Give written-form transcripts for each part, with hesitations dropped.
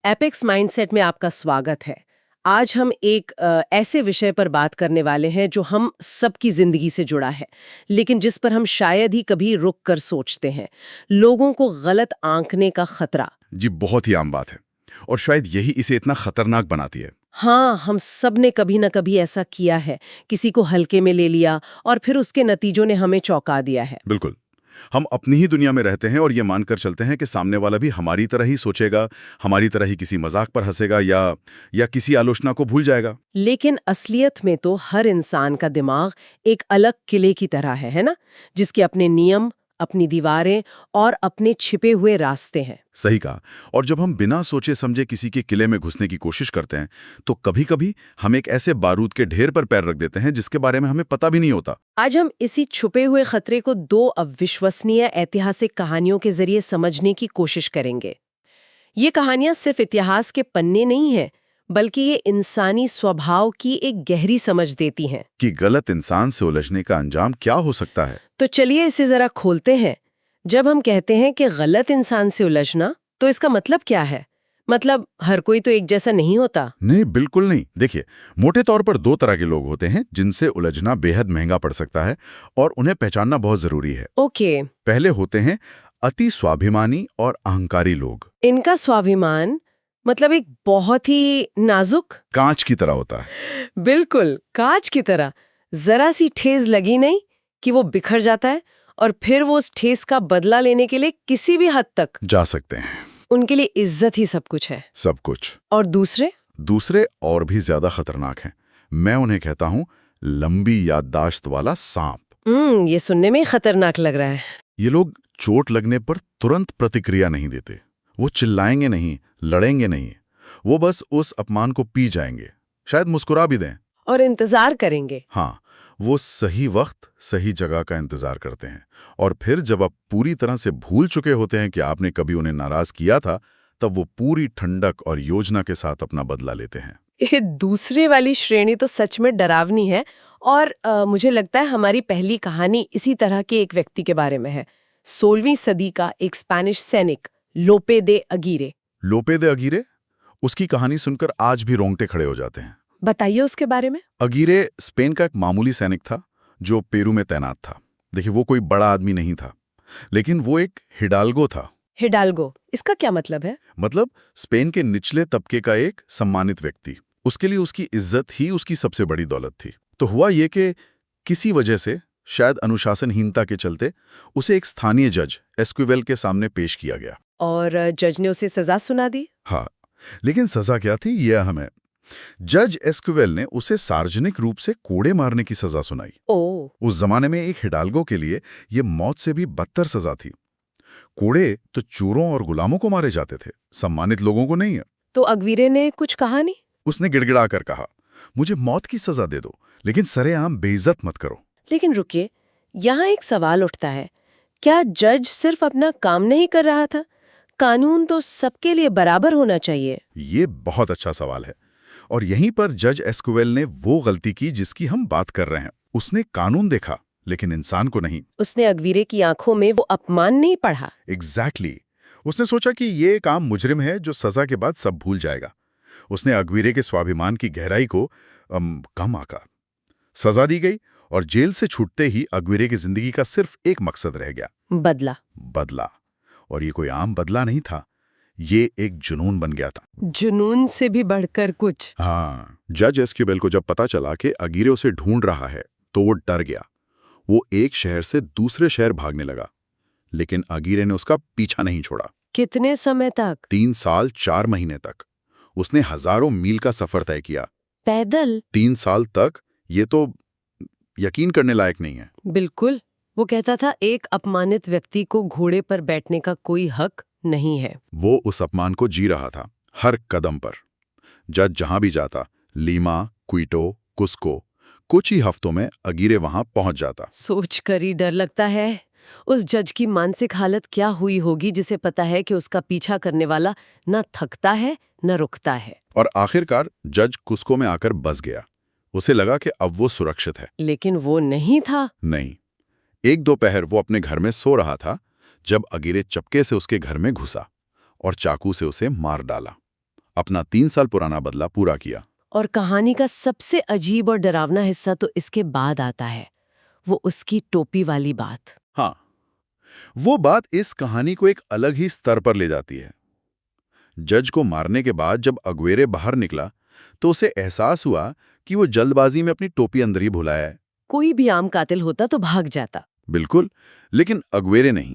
Apex mindset में आपका स्वागत है। आज हम एक ऐसे विषय पर बात करने वाले हैं जो हम सबकी जिंदगी से जुड़ा है, लेकिन जिस पर हम शायद ही कभी रुक कर सोचते हैं। लोगों को गलत आंकने का खतरा। जी, बहुत ही आम बात है और शायद यही इसे इतना खतरनाक बनाती है। हाँ, हम सब ने कभी न कभी ऐसा किया है। किसी को हल्के में ले लिया और फिर उसके नतीजों ने हमें चौंका दिया है। बिल्कुल। हम अपनी ही दुनिया में रहते हैं और ये मानकर चलते हैं कि सामने वाला भी हमारी तरह ही सोचेगा, हमारी तरह ही किसी मजाक पर हंसेगा या किसी आलोचना को भूल जाएगा। लेकिन असलियत में तो हर इंसान का दिमाग एक अलग किले की तरह है ना? जिसके अपने नियम, अपनी दीवारें और अपने छिपे हुए रास्ते हैं। सही कहा। और जब हम बिना सोचे समझे किसी के किले में घुसने की कोशिश करते हैं, तो कभी-कभी हम एक ऐसे बारूद के ढेर पर पैर रख देते हैं जिसके बारे में हमें पता भी नहीं होता। आज हम इसी छुपे हुए खतरे को दो अविश्वसनीय ऐतिहासिक कहानियों के जरिए समझने की कोशिश करेंगे। ये कहानियां सिर्फ इतिहास के पन्ने नहीं हैं, बल्कि ये इंसानी स्वभाव की एक गहरी समझ देती हैं। कि गलत इंसान से उलझने का अंजाम क्या हो सकता है। तो चलिए इसे जरा खोलते हैं। जब हम कहते हैं कि गलत इंसान से उलझना, तो इसका मतलब क्या है? मतलब हर कोई तो एक जैसा नहीं होता। नहीं, बिल्कुल नहीं। देखिए, मोटे तौर पर दो तरह के लोग होते हैं जिनसे उलझना बेहद महंगा पड़ सकता है और उन्हें पहचानना बहुत जरूरी है। ओके। पहले होते हैं अति स्वाभिमानी और अहंकारी लोग। इनका स्वाभिमान मतलब एक बहुत ही नाजुक, कांच की तरह होता है। बिल्कुल कांच की तरह। जरा सी ठेस लगी नहीं कि वो बिखर जाता है और फिर वो उस ठेस का बदला लेने के लिए किसी भी हद तक जा सकते हैं। उनके लिए इज्जत ही सब कुछ है। सब कुछ। और दूसरे और भी ज्यादा खतरनाक हैं। मैं उन्हें कहता हूं लंबी याददाश्त वाला सांप। ये सुनने में खतरनाक लग रहा है। ये लोग चोट लगने पर तुरंत प्रतिक्रिया नहीं देते। वो चिल्लाएंगे नहीं, लड़ेंगे नहीं। वो बस उस अपमान को पी जाएंगे, शायद मुस्कुरा भी दें। और इंतजार करेंगे। हाँ, वो सही वक्त सही जगह का इंतजार करते हैं और फिर जब आप पूरी तरह से भूल चुके होते हैं कि आपने कभी उन्हें नाराज किया था, तब वो पूरी ठंडक और योजना के साथ अपना बदला लेते हैं। ये दूसरे वाली श्रेणी तो सच में डरावनी है। और मुझे लगता है हमारी पहली कहानी इसी तरह के एक व्यक्ति के बारे में है। 16वीं सदी का एक स्पेनिश सैनिक, लोपे दे अगीरे। लोपे दे अगीरे? उसकी कहानी सुनकर आज भी रोंगटे खड़े हो जाते हैं। बताइए उसके बारे में। अगीरे स्पेन का एक मामूली सैनिक था जो पेरू में तैनात था। देखिए, वो कोई बड़ा आदमी नहीं था, लेकिन वो एक हिडाल्गो था। हिडाल्गो, इसका क्या मतलब है? मतलब स्पेन के निचले तबके का एक सम्मानित व्यक्ति। उसके लिए उसकी इज्जत ही उसकी सबसे बड़ी दौलत थी। तो हुआ ये कि किसी वजह से, शायद अनुशासनहीनता के चलते, उसे एक स्थानीय जज एस्क्विवेल के सामने पेश किया गया। और जज ने उसे सजा सुना दी? हाँ, लेकिन सजा क्या थी ये अहम है। जज एस्क्विवेल ने उसे सार्वजनिक रूप से कोड़े मारने की सजा सुनाई। उस जमाने में एक हिडाल्गो के लिए यह मौत से भी बदतर सजा थी। कोड़े तो चोरों और गुलामों को मारे जाते थे, सम्मानित लोगों को नहीं है। तो अगवीरे ने कुछ कहा नहीं? उसने गिड़गिड़ा कर कहा, मुझे मौत की सजा दे दो, लेकिन सरेआम बेइज्जत मत करो। लेकिन रुकिए, यहाँ एक सवाल उठता है। क्या जज सिर्फ अपना काम नहीं कर रहा था? कानून तो सबके लिए बराबर होना चाहिए। ये बहुत अच्छा सवाल है और यहीं पर जज एस्क्विवेल ने वो गलती की जिसकी हम बात कर रहे हैं। उसने कानून देखा, लेकिन इंसान को नहीं। उसने अगवीरे की आंखों में वो अपमान नहीं पढ़ा। एग्जैक्टली। उसने सोचा कि ये काम मुजरिम है जो सजा के बाद सब भूल जाएगा। उसने अगवीरे के स्वाभिमान की गहराई को कम आंका। सजा दी गई और जेल से छूटते ही अगवीरे की जिंदगी का सिर्फ एक मकसद रह गया, बदला। और ये कोई आम बदला नहीं था, ये एक जुनून बन गया था। जुनून से भी बढ़कर कुछ। हाँ, जज एस्क्विवेल को जब पता चला कि अगीरे उसे ढूंढ रहा है, तो वो डर गया। वो एक शहर से दूसरे शहर भागने लगा, लेकिन अगीरे ने उसका पीछा नहीं छोड़ा। कितने समय तक? 3 साल 4 महीने तक उसने हजारों मील का सफर तय किया। पैदल? 3 साल तक? ये तो यकीन करने लायक नहीं है। बिल्कुल। वो कहता था एक अपमानित व्यक्ति को घोड़े पर बैठने का कोई हक नहीं है। वो उस अपमान को जी रहा था हर कदम पर। जज जहां भी जाता, लीमा, क्विटो, कुस्को, कुछ ही हफ्तों में अगीरे वहां पहुंच जाता। सोचकर ही डर लगता है उस जज की मानसिक हालत क्या हुई होगी, जिसे पता है कि उसका पीछा करने वाला न थकता है न रुकता है। और आखिरकार जज कुस्को में आकर बस गया। उसे लगा कि अब वो सुरक्षित है। लेकिन वो नहीं था। नहीं। एक दोपहर वो अपने घर में सो रहा था जब अगीरे चपके से उसके घर में घुसा और चाकू से उसे मार डाला। अपना 3 साल पुराना बदला पूरा किया। और कहानी का सबसे अजीब और डरावना हिस्सा तो इसके बाद आता है, वो उसकी टोपी वाली बात। हाँ, वो बात इस कहानी को एक अलग ही स्तर पर ले जाती है। जज को मारने के बाद जब अग्वेरे बाहर निकला तो उसे एहसास हुआ कि वो जल्दबाजी में अपनी टोपी अंदर ही भुलाया है। कोई भी आम कातिल होता तो भाग जाता। बिल्कुल, लेकिन अग्वेरे नहीं।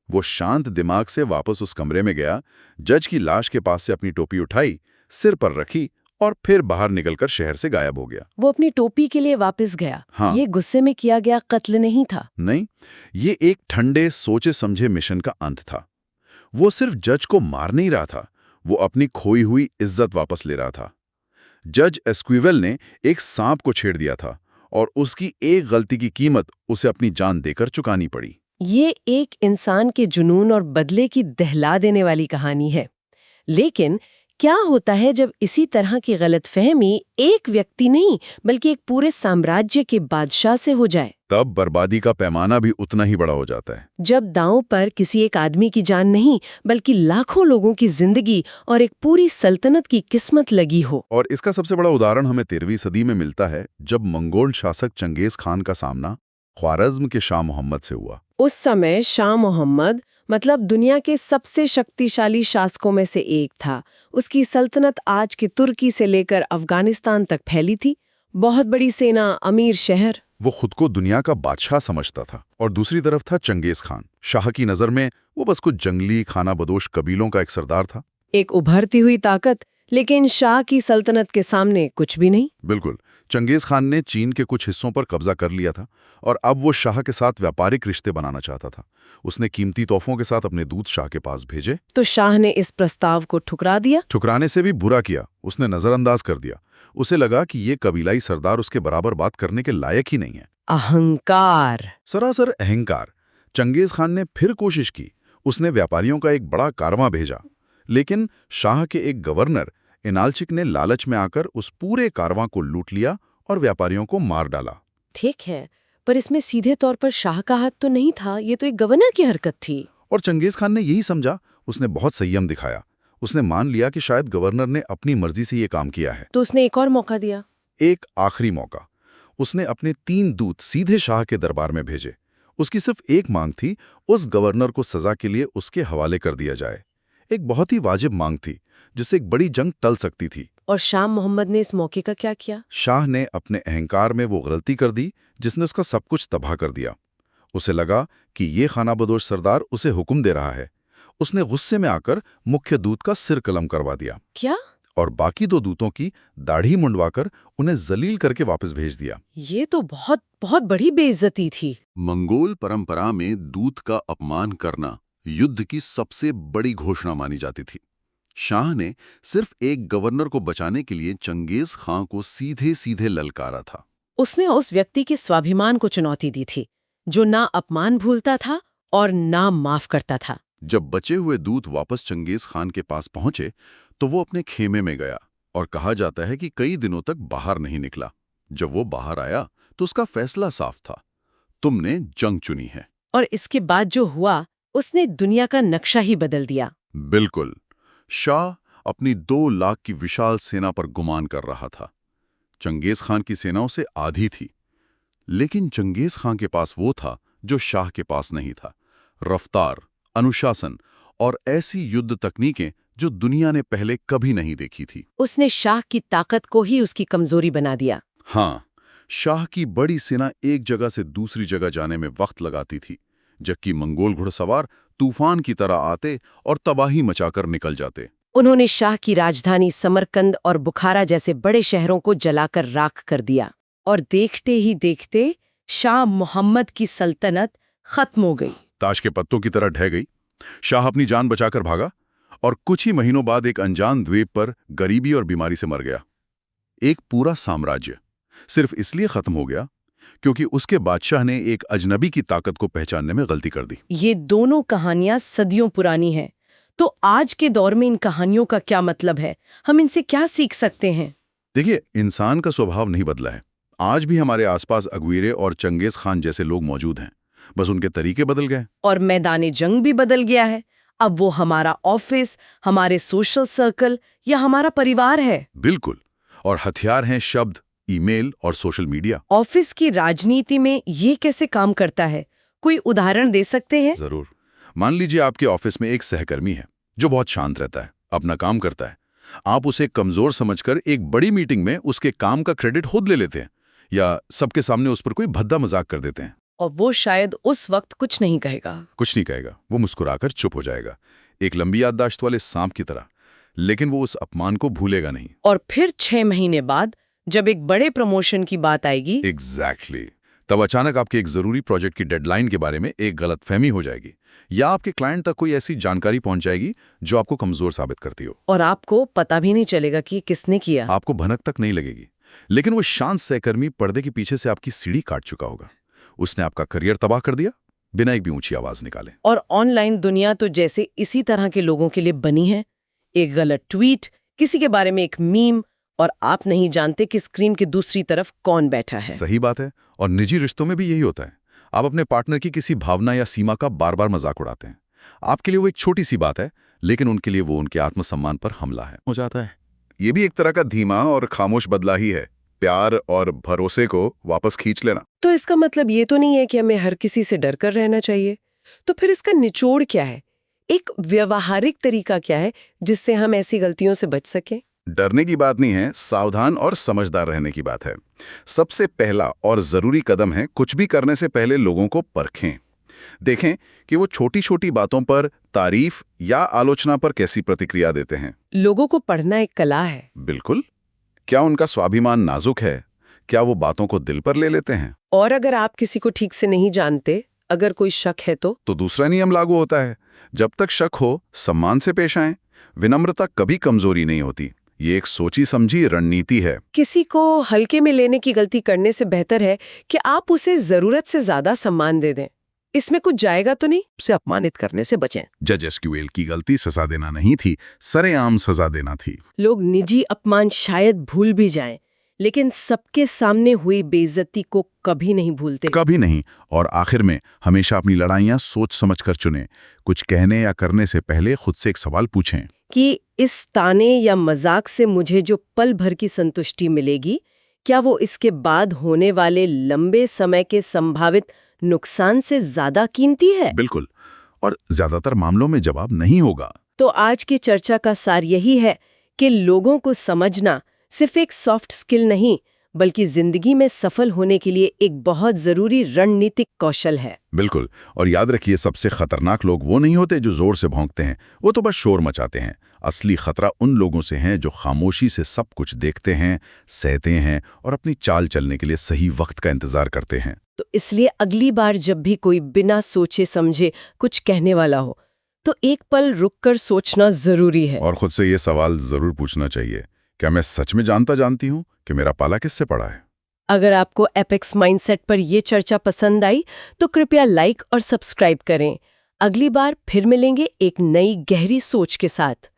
वो शांत दिमाग से वापस उस कमरे में गया, जज की लाश के पास से अपनी टोपी उठाई, सिर पर रखी और फिर बाहर निकलकर शहर से गायब हो गया। वो अपनी टोपी के लिए वापस गया। हाँ। ये गुस्से में किया गया कत्ल नहीं था। नहीं, ये एक ठंडे सोचे समझे मिशन का अंत था। वो सिर्फ जज को मार नहीं रहा था, वो अपनी खोई हुई इज्जत वापस ले रहा था। जज एस्क्विवेल ने एक सांप को छेड़ दिया था और उसकी एक गलती की कीमत उसे अपनी जान देकर चुकानी पड़ी। ये एक इंसान के जुनून और बदले की दहला देने वाली कहानी है। लेकिन क्या होता है जब इसी तरह की गलतफहमी एक व्यक्ति नहीं बल्कि एक पूरे साम्राज्य के बादशाह से हो जाए? तब बर्बादी का पैमाना भी उतना ही बड़ा हो जाता है। जब दांव पर किसी एक आदमी की जान नहीं बल्कि लाखों लोगों की जिंदगी और एक पूरी सल्तनत की किस्मत लगी हो। और इसका सबसे बड़ा उदाहरण हमें 13वीं सदी में मिलता है, जब मंगोल शासक चंगेज खान का सामना ख्वारज़्म के शाह मोहम्मद से हुआ। उस समय शाह मोहम्मद मतलब दुनिया के सबसे शक्तिशाली शासकों में से एक था। उसकी सल्तनत आज के तुर्की से लेकर अफगानिस्तान तक फैली थी। बहुत बड़ी सेना, अमीर शहर। वो खुद को दुनिया का बादशाह समझता था। और दूसरी तरफ था चंगेज खान। शाह की नजर में वो बस कुछ जंगली खानाबदोश कबीलों का एक सरदार था। एक उभरती हुई ताकत, लेकिन शाह की सल्तनत के सामने कुछ भी नहीं। बिल्कुल। चंगेज खान ने चीन के कुछ हिस्सों पर कब्जा कर लिया था और अब वो शाह के साथ व्यापारिक रिश्ते बनाना चाहता था। उसने कीमती तोहफों के साथ अपने दूत शाह के पास भेजे। तो शाह ने इस प्रस्ताव को ठुकरा दिया। ठुकराने से भी बुरा किया, उसने नजरअंदाज कर दिया। उसे लगा कि ये कबीलाई सरदार उसके बराबर बात करने के लायक ही नहीं है। अहंकार, सरासर अहंकार। चंगेज खान ने फिर कोशिश की। उसने व्यापारियों का एक बड़ा कारवां भेजा, लेकिन शाह के एक गवर्नर इनालचिक ने लालच में आकर उस पूरे कारवां को लूट लिया और व्यापारियों को मार डाला। ठीक है, पर इसमें सीधे तौर पर शाह का हाथ तो नहीं था, ये तो एक गवर्नर की हरकत थी। और चंगेज खान ने यही समझा। उसने बहुत संयम दिखाया। उसने मान लिया कि शायद गवर्नर ने अपनी मर्जी से ये काम किया है। तो उसने एक और मौका दिया। एक आखिरी मौका। उसने अपने 3 दूत सीधे शाह के दरबार में भेजे। उसकी सिर्फ एक मांग थी, उस गवर्नर को सजा के लिए उसके हवाले कर दिया जाए। एक बहुत ही वाजिब मांग थी, जिससे एक बड़ी जंग टल सकती थी। और शाह मोहम्मद ने इस मौके का क्या किया? शाह ने अपने अहंकार में वो गलती कर दी जिसने उसका सब कुछ तबाह कर दिया। उसे लगा कि ये खानाबदोश सरदार उसे हुक्म दे रहा है। उसने गुस्से में आकर मुख्य दूत का सिर कलम करवा दिया। क्या? और बाकी 2 दूतों की दाढ़ी मुंडवाकर उन्हें जलील करके वापस भेज दिया। ये तो बहुत बहुत बड़ी बेइज्जती थी। मंगोल परंपरा में दूत का अपमान करना युद्ध की सबसे बड़ी घोषणा मानी जाती थी। शाह ने सिर्फ एक गवर्नर को बचाने के लिए चंगेज खां को सीधे सीधे ललकारा था। उसने उस व्यक्ति के स्वाभिमान को चुनौती दी थी, जो ना अपमान भूलता था और ना माफ करता था। जब बचे हुए दूत वापस चंगेज खान के पास पहुंचे तो वो अपने खेमे में गया और कहा जाता है कि कई दिनों तक बाहर नहीं निकला। जब वो बाहर आया तो उसका फैसला साफ था, तुमने जंग चुनी है। और इसके बाद जो हुआ उसने दुनिया का नक्शा ही बदल दिया। बिल्कुल। शाह अपनी 2 लाख की विशाल सेना पर गुमान कर रहा था। चंगेज खान की सेनाओं से आधी थी, लेकिन चंगेज खान के पास वो था जो शाह के पास नहीं था। रफ्तार, अनुशासन और ऐसी युद्ध तकनीकें जो दुनिया ने पहले कभी नहीं देखी थी। उसने शाह की ताकत को ही उसकी कमजोरी बना दिया। हाँ, शाह की बड़ी सेना एक जगह से दूसरी जगह जाने में वक्त लगाती थी, जबकि मंगोल घुड़सवार तूफान की तरह आते और तबाही मचाकर निकल जाते। उन्होंने शाह की राजधानी समरकंद और बुखारा जैसे बड़े शहरों को जलाकर राख कर दिया। और देखते ही देखते शाह मोहम्मद की सल्तनत खत्म हो गई। ताश के पत्तों की तरह ढह गई। शाह अपनी जान बचाकर भागा और कुछ ही महीनों बाद एक अनजान द्वीप पर गरीबी और बीमारी से मर गया। एक पूरा साम्राज्य सिर्फ इसलिए खत्म हो गया क्योंकि उसके बादशाह ने एक अजनबी की ताकत को पहचानने में गलती कर दी। ये दोनों कहानियां सदियों पुरानी हैं। तो आज के दौर में इन कहानियों का क्या मतलब है? हम इनसे क्या सीख सकते हैं? देखिए, इंसान का स्वभाव नहीं बदला है। आज भी हमारे आसपास अग्वीरे और चंगेज खान जैसे लोग मौजूद हैं, बस उनके तरीके बदल गए। और मैदान जंग भी बदल गया है। अब वो हमारा ऑफिस, हमारे सोशल सर्कल या हमारा परिवार है। बिल्कुल। और हथियार हैं शब्द, ईमेल और सोशल मीडिया। ऑफिस की राजनीति में ये कैसे काम करता है? कोई उदाहरण दे सकते हैं? जरूर। मान लीजिए आपके ऑफिस में एक सहकर्मी है जो बहुत शांत रहता है, अपना काम करता है। आप उसे कमजोर समझकर एक बड़ी मीटिंग में उसके काम का क्रेडिट खुद ले लेते हैं या सबके सामने उस पर कोई भद्दा मजाक कर देते हैं। और वो शायद उस वक्त कुछ नहीं कहेगा। कुछ नहीं कहेगा, वो मुस्कुराकर चुप हो जाएगा, एक लंबी याददाश्त वाले सांप की तरह। लेकिन वो उस अपमान को भूलेगा नहीं। और फिर 6 महीने बाद जब एक बड़े प्रमोशन की बात आएगी, एग्जैक्टली, तब अचानक आपके एक जरूरी प्रोजेक्ट की डेडलाइन के बारे में एक गलतफहमी हो जाएगी या आपके क्लाइंट तक कोई ऐसी जानकारी पहुंच जाएगी जो आपको कमजोर साबित करती हो। और आपको पता भी नहीं चलेगा कि किसने किया। आपको भनक तक नहीं लगेगी। लेकिन वो शांत सहकर्मी पर्दे के पीछे से आपकी सीढ़ी काट चुका होगा। उसने आपका करियर तबाह कर दिया बिना एक भी ऊंची आवाज निकाले। और ऑनलाइन दुनिया तो जैसे इसी तरह के लोगों के लिए बनी है। एक गलत ट्वीट, किसी के बारे में एक मीम, और आप नहीं जानते कि स्क्रीन के दूसरी तरफ कौन बैठा है। सही बात है। और निजी रिश्तों में भी यही होता है। आप अपने पार्टनर की किसी भावना या सीमा का बार बार मजाक उड़ाते हैं। आपके लिए वो एक छोटी सी बात है, लेकिन उनके लिए वो उनके आत्मसम्मान पर हमला हो जाता है। ये भी एक तरह का धीमा और खामोश बदला ही है, प्यार और भरोसे को वापस खींच लेना। तो इसका मतलब ये तो नहीं है कि हमें हर किसी से डर कर रहना चाहिए। तो फिर इसका निचोड़ क्या है? एक व्यवहारिक तरीका क्या है जिससे हम ऐसी गलतियों से बच सकें? डरने की बात नहीं है, सावधान और समझदार रहने की बात है। सबसे पहला और जरूरी कदम है, कुछ भी करने से पहले लोगों को परखें। देखें कि वो छोटी छोटी बातों पर तारीफ या आलोचना पर कैसी प्रतिक्रिया देते हैं। लोगों को पढ़ना एक कला है। बिल्कुल। क्या उनका स्वाभिमान नाजुक है? क्या वो बातों को दिल पर ले लेते हैं? और अगर आप किसी को ठीक से नहीं जानते, अगर कोई शक है तो दूसरा नियम लागू होता है, जब तक शक हो सम्मान से पेश आएं। विनम्रता कभी कमजोरी नहीं होती, ये एक सोची समझी रणनीति है। किसी को हल्के में लेने की गलती करने से बेहतर है कि आप उसे जरूरत से ज्यादा सम्मान दे दें। इसमें कुछ जाएगा तो नहीं? उसे अपमानित करने से बचें। जज एसक्यूएल की गलती सजा देना नहीं थी, सरेआम सजा देना थी। लोग निजी अपमान शायद भूल भी जाएं, लेकिन सबके सामने हुई बेइज्जती को कभी नहीं भूलते। कभी नहीं। और आखिर में हमेशा अपनी लड़ाइयां सोच समझकर चुनें। कुछ कहने या करने से पहले खुद से एक सवाल पूछें कि इस ताने या मजाक से मुझे जो पल भर की संतुष्टि मिलेगी, क्या वो इसके बाद होने वाले लंबे समय के संभावित नुकसान से ज्यादा कीमती है? बिल्कुल। और ज्यादातर मामलों में जवाब नहीं होगा। तो आज की चर्चा का सार यही है कि लोगों को समझना सिर्फ एक सॉफ्ट स्किल नहीं, बल्कि जिंदगी में सफल होने के लिए एक बहुत जरूरी रणनीतिक कौशल है। बिल्कुल। और याद रखिए, सबसे खतरनाक लोग वो नहीं होते जो जोर से भौंकते हैं, वो तो बस शोर मचाते हैं। असली खतरा उन लोगों से है जो खामोशी से सब कुछ देखते हैं, सहते हैं और अपनी चाल चलने के लिए सही वक्त का इंतजार करते हैं। तो इसलिए अगली बार जब भी कोई बिना सोचे समझे कुछ कहने वाला हो, तो एक पल रुककर सोचना जरूरी है। और खुद से ये सवाल जरूर पूछना चाहिए, क्या मैं सच में जानती हूँ कि मेरा पाला किससे पड़ा है? अगर आपको एपेक्स माइंडसेट पर यह चर्चा पसंद आई तो कृपया लाइक और सब्सक्राइब करें। अगली बार फिर मिलेंगे एक नई गहरी सोच के साथ।